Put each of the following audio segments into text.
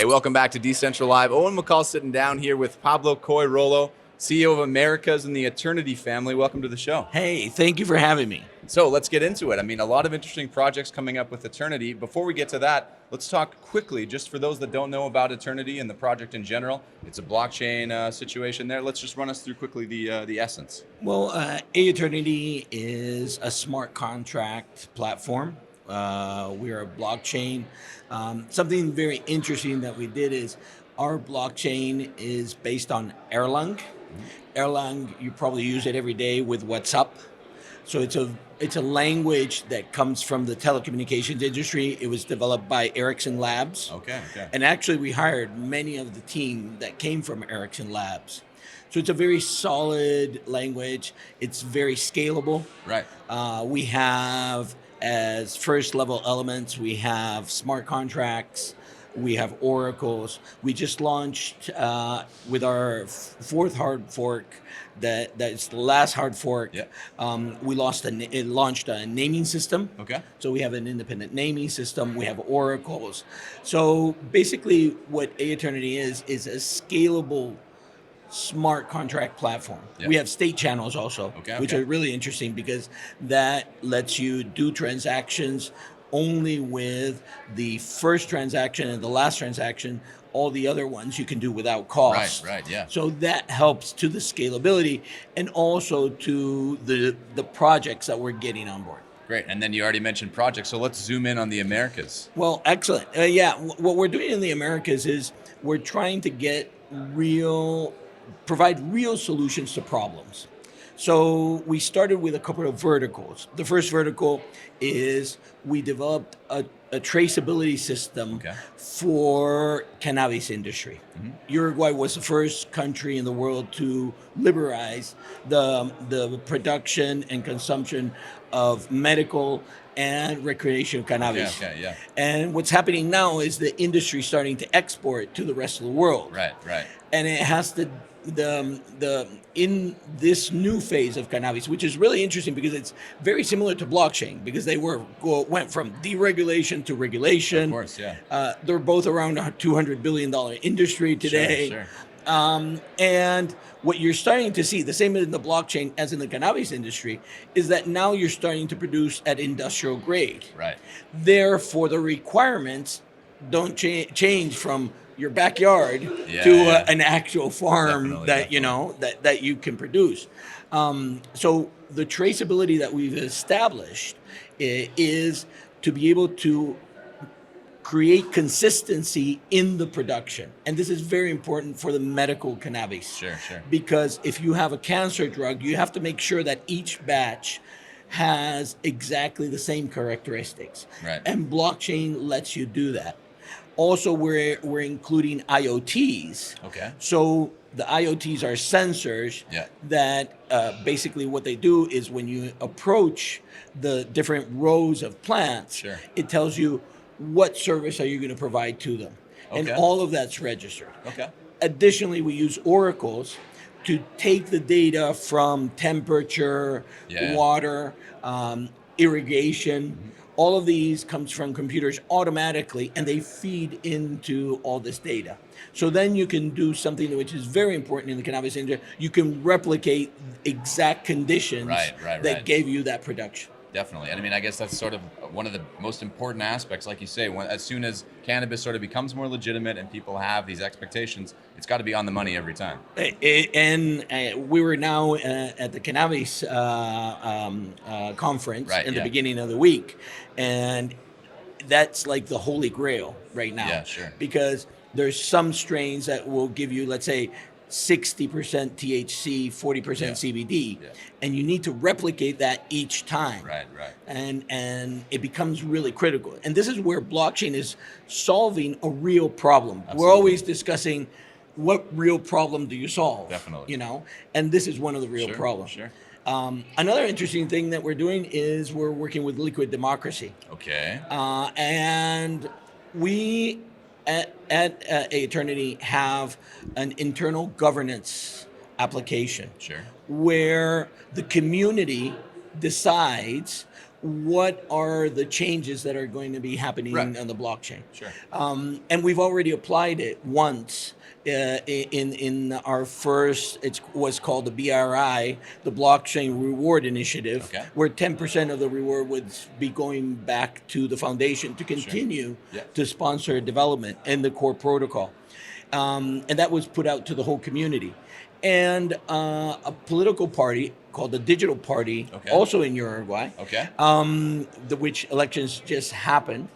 Hey, welcome back to decentraLIVE. Owen McCall sitting down here with Pablo Coirolo, CEO of Americas and the Aeternity family. Welcome to the show. Hey, thank you for having me. So let's get into it. I mean, a lot of interesting projects coming up with Aeternity. Before we get to that, let's talk quickly, just for those that don't know about Aeternity and the project in general. It's a blockchain situation there. Let's just run us through quickly the essence. Well, Aeternity is a smart contract platform. We are a blockchain. Something very interesting that we did is our blockchain is based on Erlang. Erlang, you probably use it every day with WhatsApp. So it's a language that comes from the telecommunications industry. It was developed by Ericsson Labs. Okay. And actually we hired many of the team that came from Ericsson Labs. So it's a very solid language. It's very scalable. Right. We have, as first level elements, we have smart contracts, we have oracles. We just launched with our fourth hard fork, that's the last hard fork. Yeah. We launched a naming system. Okay. So we have an independent naming system. We have oracles. So basically what Aeternity is a scalable smart contract platform. Yeah. We have state channels also, which are really interesting because that lets you do transactions only with the first transaction and the last transaction. All the other ones you can do without cost. Right, yeah. So that helps to the scalability and also to the projects that we're getting on board. Great. And then you already mentioned projects, so let's zoom in on the Americas. Well, excellent. What we're doing in the Americas is we're trying to provide real solutions to problems. So we started with a couple of verticals. The first vertical is we developed a traceability system for cannabis industry. Uruguay was the first country in the world to liberalize the production and consumption of medical and recreational cannabis. And what's happening now is the industry starting to export to the rest of the world. Right. And it has in this new phase of cannabis, which is really interesting because it's very similar to blockchain because they went from deregulation to regulation. Of course, yeah. They're both around a $200 billion industry today. Sure. And what you're starting to see, the same in the blockchain as in the cannabis industry, is that now you're starting to produce at industrial grade. Right. Therefore, the requirements don't change from your backyard to an actual farm that you can produce. So the traceability that we've established is to be able to create consistency in the production. And this is very important for the medical cannabis. Sure. Because if you have a cancer drug, you have to make sure that each batch has exactly the same characteristics. Right. And blockchain lets you do that. Also, we're including IoTs. Okay. So the IoTs are sensors that basically what they do is when you approach the different rows of plants, it tells you what service are you going to provide to them. And all of that's registered. Okay. Additionally, we use oracles to take the data from temperature, water, irrigation. All of these comes from computers automatically, and they feed into all this data. So then you can do something which is very important in the cannabis industry. You can replicate exact conditions that gave you that production. Definitely. And I mean, I guess that's sort of one of the most important aspects, like you say, as soon as cannabis sort of becomes more legitimate and people have these expectations, it's got to be on the money every time. And we were now at the Cannabis conference in the beginning of the week, and that's like the holy grail right now. Yeah, sure. Because there's some strains that will give you, let's say, 60% THC, 40% CBD, and you need to replicate that each time. Right. And it becomes really critical. And this is where blockchain is solving a real problem. Absolutely. We're always discussing what real problem do you solve? Definitely. And this is one of the real problems. Sure. Another interesting thing that we're doing is we're working with liquid democracy. Okay. And we at Aeternity have an internal governance application where the community decides what are the changes that are going to be happening Right. on the blockchain. Sure. And we've already applied it once in our first, it was called the BRI, the Blockchain Reward Initiative, Okay. where 10% of the reward would be going back to the foundation to continue Yeah. to sponsor development and the core protocol. And that was put out to the whole community. And a political party called the Digital Party, Okay. also in Uruguay, Okay. which elections just happened,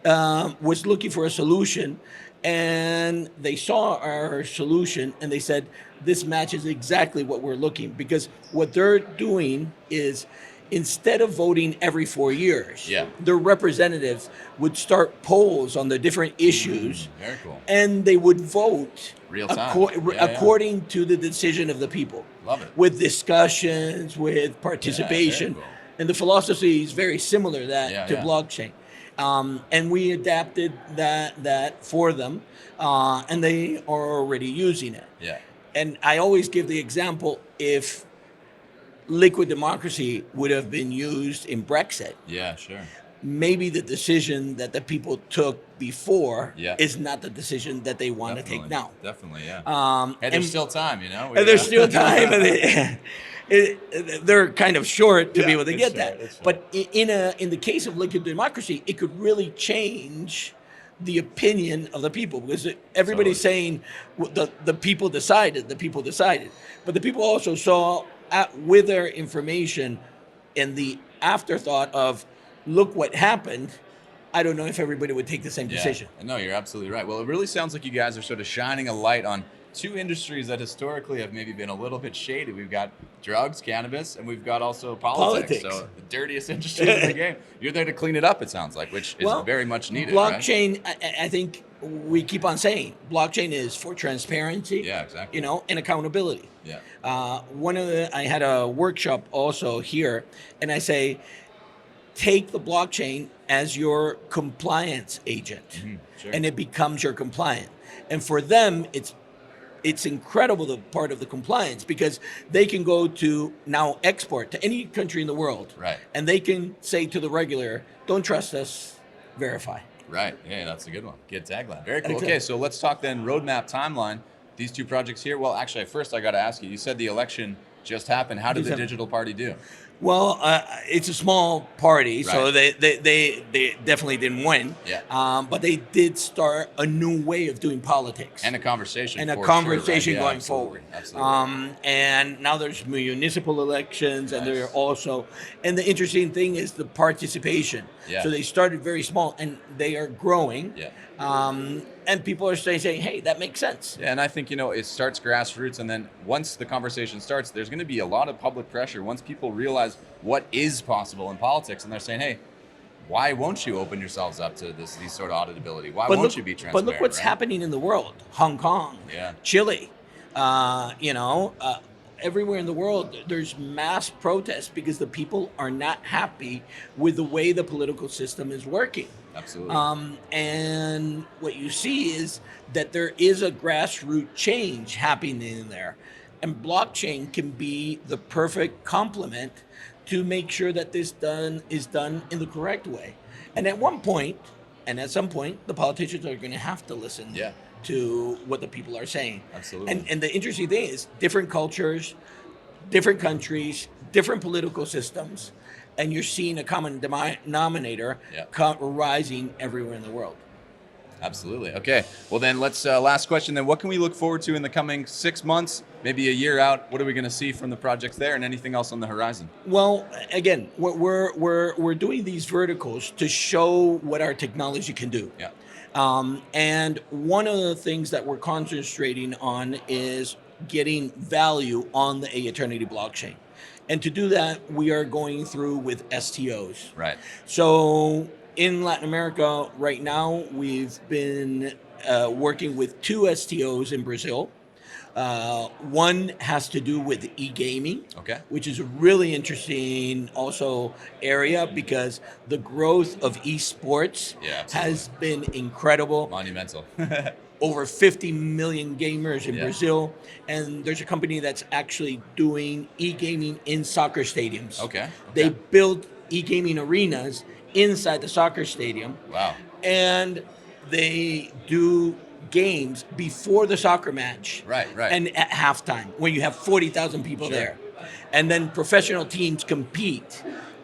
was looking for a solution, and they saw our solution and they said, this matches exactly what we're looking, because what they're doing is, instead of voting every 4 years, Yeah. their representatives would start polls on the different issues, Very cool. and they would vote Real time. Yeah. according to the decision of the people. Love it. With discussions, with participation. very cool. And the philosophy is very similar to Yeah. blockchain. And we adapted that for them, and they are already using it. Yeah. And I always give the example, if liquid democracy would have been used in Brexit, Yeah, sure. maybe the decision that the people took before Yeah. is not the decision that they want to take Definitely. now. Definitely, yeah. And There's still time, you know? and there's still time, and they're kind of short to be Yeah, able to it's get fair, that. it's fair. But in the case of liquid democracy, it could really change the opinion of the people, because everybody's saying the people decided, but the people also saw with their information and the afterthought of, look what happened. I don't know if everybody would take the same decision. No, you're absolutely right. Well, it really sounds like you guys are sort of shining a light on two industries that historically have maybe been a little bit shady. We've got drugs, cannabis, and we've got also politics. So the dirtiest industry in the game. You're there to clean it up, it sounds like, which is very much needed. Blockchain, right? I think we keep on saying, blockchain is for transparency. Yeah, exactly. You know, and accountability. Yeah. I had a workshop also here, and I say, take the blockchain as your compliance agent, Sure. and it becomes your compliant. And for them, it's incredible, the part of the compliance, because they can go to now export to any country in the world, Right. and they can say to the regulator, don't trust us, verify. Right. Yeah, that's a good one. Good tagline. Very cool. Exactly. Okay, so let's talk then roadmap timeline. These two projects here. Well, actually, first I got to ask you. You said the election just happened. How did the Digital Party do? Well, it's a small party, so Right. they definitely didn't win. Yeah. But they did start a new way of doing politics. And a conversation. And a for conversation sure, right? Yeah, going absolutely. forward. Absolutely. And now there's municipal elections, and Nice. they're also, and the interesting thing is the participation. Yeah. So they started very small, and they are growing. Yeah. And people are saying, hey, that makes sense. Yeah, and I think, it starts grassroots, and then once the conversation starts, there's going to be a lot of public pressure. Once people realize what is possible in politics, and they're saying, hey, why won't you open yourselves up to these sort of auditability? Why won't you be transparent? But look what's right? happening in the world. Hong Kong, Yeah. Chile, everywhere in the world, there's mass protests because the people are not happy with the way the political system is working. Absolutely. And what you see is that there is a grassroots change happening in there. And blockchain can be the perfect complement to make sure that this is done in the correct way. And at some point, the politicians are going to have to listen to what the people are saying. Absolutely. And the interesting thing is, different cultures, different countries, different political systems, and you're seeing a common denominator rising everywhere in the world. Absolutely. Okay. Well, then let's last question. Then, what can we look forward to in the coming 6 months, maybe a year out? What are we going to see from the projects there, and anything else on the horizon? Well, again, we're doing these verticals to show what our technology can do. Yeah. And one of the things that we're concentrating on is getting value on the Aeternity blockchain. And to do that, we are going through with STOs. Right. So in Latin America right now, we've been working with 2 STOs in Brazil. One has to do with e-gaming, which is a really interesting also area, because the growth of esports has been incredible. Monumental. Over 50 million gamers in Brazil, and there's a company that's actually doing e-gaming in soccer stadiums. Okay. They build e-gaming arenas inside the soccer stadium. Wow. And they do games before the soccer match. Right. And at halftime, when you have 40,000 people there. And then professional teams compete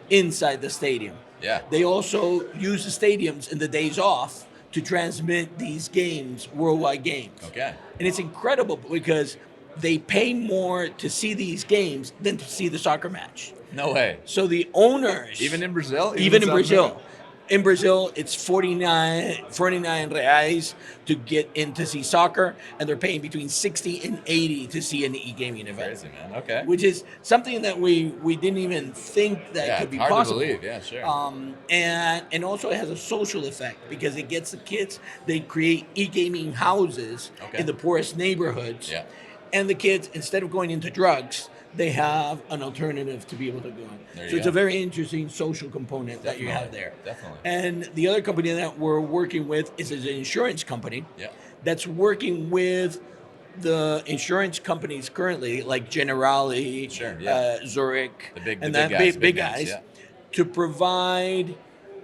inside the stadium. Yeah. They also use the stadiums in the days off to transmit these games, worldwide games. Okay. And it's incredible because they pay more to see these games than to see the soccer match. No way. So the owners... Even in Brazil? Even in Brazil. In Brazil, it's 49 reais to get in to see soccer, and they're paying between 60 and 80 to see an e-gaming event. Crazy, man. Okay. Which is something that we didn't even think that could be hard possible. to believe. Yeah, sure. And also it has a social effect because it gets the kids, they create e-gaming houses in the poorest neighborhoods. Yeah. And the kids, instead of going into drugs, they have an alternative to be able to go in. So it's a very interesting social component that you have there. Definitely. And the other company that we're working with is an insurance company that's working with the insurance companies currently, like Generali, Zurich, the big guys, to provide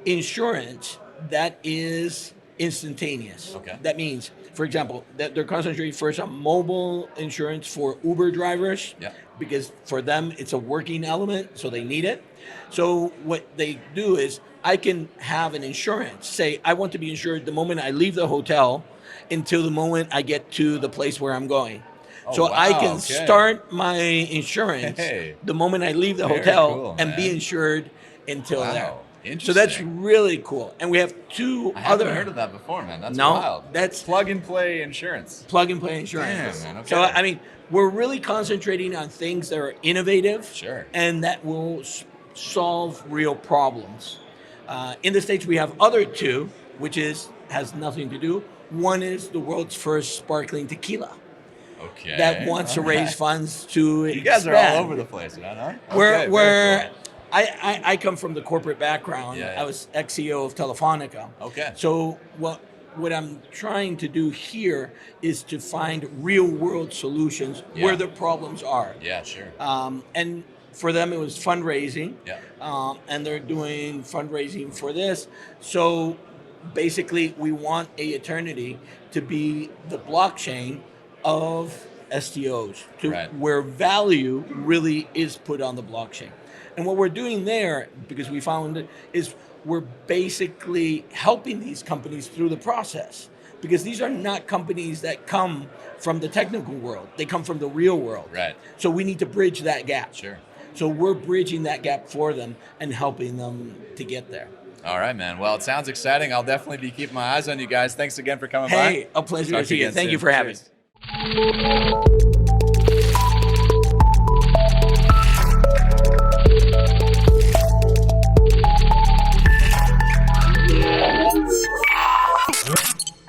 insurance that is instantaneous. Okay. That means, for example, that they're concentrating first on mobile insurance for Uber drivers, because for them it's a working element, so they need it. So what they do is, I can have an insurance. Say, I want to be insured the moment I leave the hotel until the moment I get to the place where I'm going. I can start my insurance the moment I leave the hotel and be insured until there. So that's really cool. And we have two I other... haven't heard of that before, man. That's wild. That's plug and play insurance. Plug and play insurance. Damn, man. Okay. So, I mean, we're really concentrating on things that are innovative and that will solve real problems. In the States, we have other two, which has nothing to do. One is the world's first sparkling tequila. Okay. That wants to raise funds to You guys are all over the place, man. Huh? I come from the corporate background. Yeah. I was ex-CEO of Telefonica. Okay. So what I'm trying to do here is to find real-world solutions where the problems are. Yeah, sure. And for them, it was fundraising. Yeah. And they're doing fundraising for this. So basically, we want Aeternity to be the blockchain of STOs, where value really is put on the blockchain. And what we're doing there, because we found it, is we're basically helping these companies through the process. Because these are not companies that come from the technical world. They come from the real world. Right. So we need to bridge that gap. Sure. So we're bridging that gap for them and helping them to get there. All right, man. Well, it sounds exciting. I'll definitely be keeping my eyes on you guys. Thanks again for coming by. Hey, a pleasure to see you. Thank you for having me.